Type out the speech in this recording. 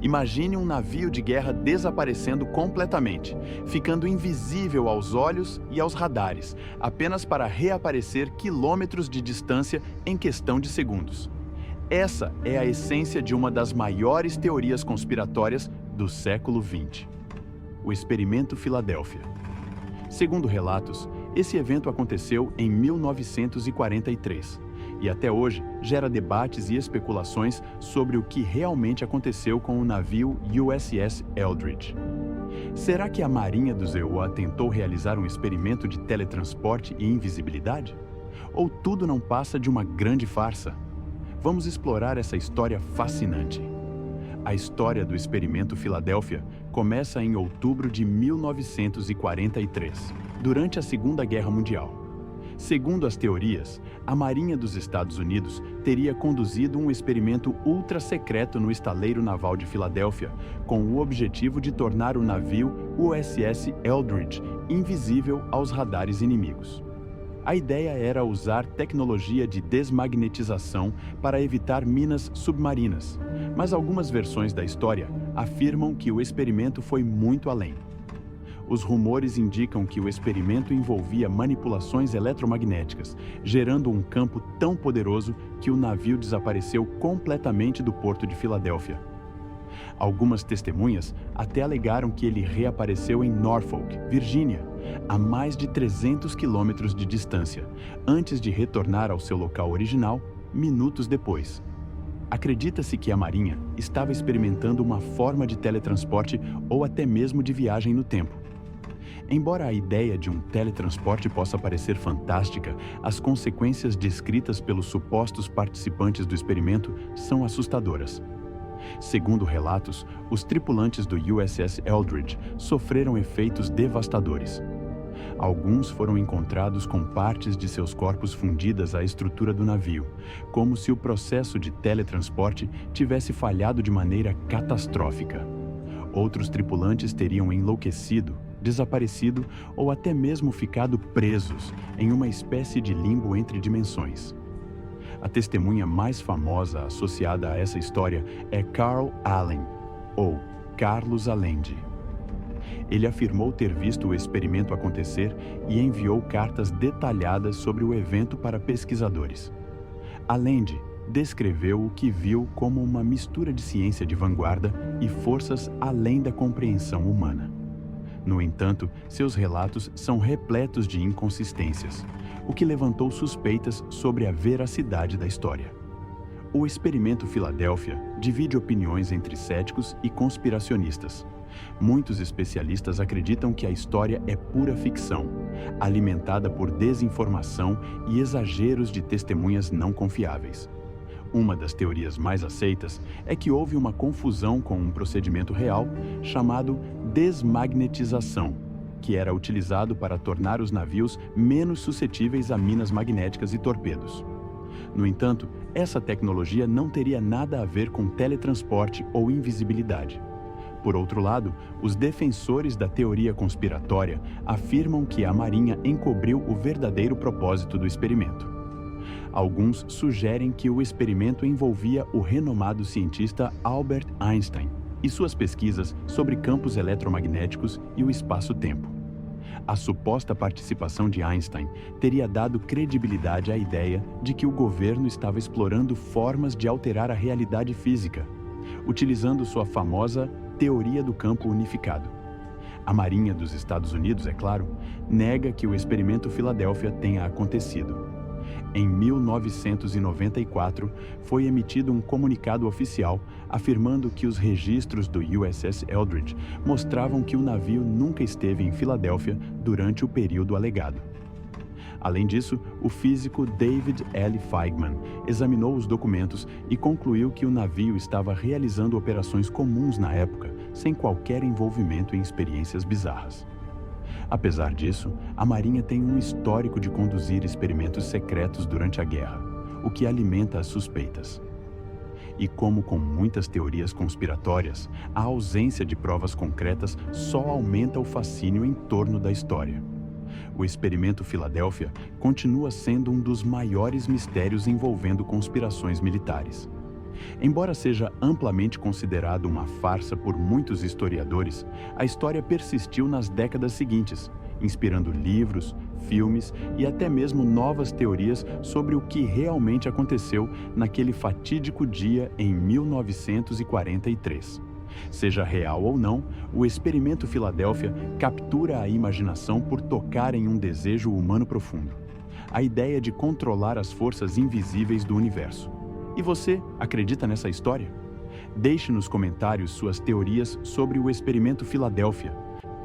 Imagine um navio de guerra desaparecendo completamente, ficando invisível aos olhos e aos radares, apenas para reaparecer quilômetros de distância em questão de segundos. Essa é a essência de uma das maiores teorias conspiratórias do século XX. O Experimento Filadélfia. Segundo relatos, esse evento aconteceu em 1943 e até hoje gera debates e especulações sobre o que realmente aconteceu com o navio USS Eldridge. Será que a Marinha dos EUA tentou realizar um experimento de teletransporte e invisibilidade? Ou tudo não passa de uma grande farsa? Vamos explorar essa história fascinante. A história do Experimento Filadélfia começa em outubro de 1943, durante a Segunda Guerra Mundial. Segundo as teorias, a Marinha dos Estados Unidos teria conduzido um experimento ultra-secreto no estaleiro naval de Filadélfia, com o objetivo de tornar o navio USS Eldridge invisível aos radares inimigos. A ideia era usar tecnologia de desmagnetização para evitar minas submarinas, mas algumas versões da história afirmam que o experimento foi muito além. Os rumores indicam que o experimento envolvia manipulações eletromagnéticas, gerando um campo tão poderoso que o navio desapareceu completamente do porto de Filadélfia. Algumas testemunhas até alegaram que ele reapareceu em Norfolk, Virgínia, a mais de 300 quilômetros de distância, antes de retornar ao seu local original, minutos depois. Acredita-se que a Marinha estava experimentando uma forma de teletransporte ou até mesmo de viagem no tempo. Embora a ideia de um teletransporte possa parecer fantástica, as consequências descritas pelos supostos participantes do experimento são assustadoras. Segundo relatos, os tripulantes do USS Eldridge sofreram efeitos devastadores. Alguns foram encontrados com partes de seus corpos fundidas à estrutura do navio, como se o processo de teletransporte tivesse falhado de maneira catastrófica. Outros tripulantes teriam enlouquecido, desaparecido ou até mesmo ficado presos em uma espécie de limbo entre dimensões. A testemunha mais famosa associada a essa história é Carl Allen, ou Carlos Allende. Ele afirmou ter visto o experimento acontecer e enviou cartas detalhadas sobre o evento para pesquisadores. Allende descreveu o que viu como uma mistura de ciência de vanguarda e forças além da compreensão humana. No entanto, seus relatos são repletos de inconsistências, o que levantou suspeitas sobre a veracidade da história. O Experimento Filadélfia divide opiniões entre céticos e conspiracionistas. Muitos especialistas acreditam que a história é pura ficção, alimentada por desinformação e exageros de testemunhas não confiáveis. Uma das teorias mais aceitas é que houve uma confusão com um procedimento real chamado desmagnetização, que era utilizado para tornar os navios menos suscetíveis a minas magnéticas e torpedos. No entanto, essa tecnologia não teria nada a ver com teletransporte ou invisibilidade. Por outro lado, os defensores da teoria conspiratória afirmam que a Marinha encobriu o verdadeiro propósito do experimento. Alguns sugerem que o experimento envolvia o renomado cientista Albert Einstein e suas pesquisas sobre campos eletromagnéticos e o espaço-tempo. A suposta participação de Einstein teria dado credibilidade à ideia de que o governo estava explorando formas de alterar a realidade física, utilizando sua famosa teoria do campo unificado. A Marinha dos Estados Unidos, é claro, nega que o Experimento Filadélfia tenha acontecido. Em 1994, foi emitido um comunicado oficial afirmando que os registros do USS Eldridge mostravam que o navio nunca esteve em Filadélfia durante o período alegado. Além disso, o físico David L. Feigman examinou os documentos e concluiu que o navio estava realizando operações comuns na época, sem qualquer envolvimento em experiências bizarras. Apesar disso, a Marinha tem um histórico de conduzir experimentos secretos durante a guerra, o que alimenta as suspeitas. E como com muitas teorias conspiratórias, a ausência de provas concretas só aumenta o fascínio em torno da história. O Experimento Filadélfia continua sendo um dos maiores mistérios envolvendo conspirações militares. Embora seja amplamente considerado uma farsa por muitos historiadores, a história persistiu nas décadas seguintes, inspirando livros, filmes e até mesmo novas teorias sobre o que realmente aconteceu naquele fatídico dia em 1943. Seja real ou não, o experimento Filadélfia captura a imaginação por tocar em um desejo humano profundo: a ideia de controlar as forças invisíveis do universo. E você acredita nessa história? Deixe nos comentários suas teorias sobre o experimento Filadélfia.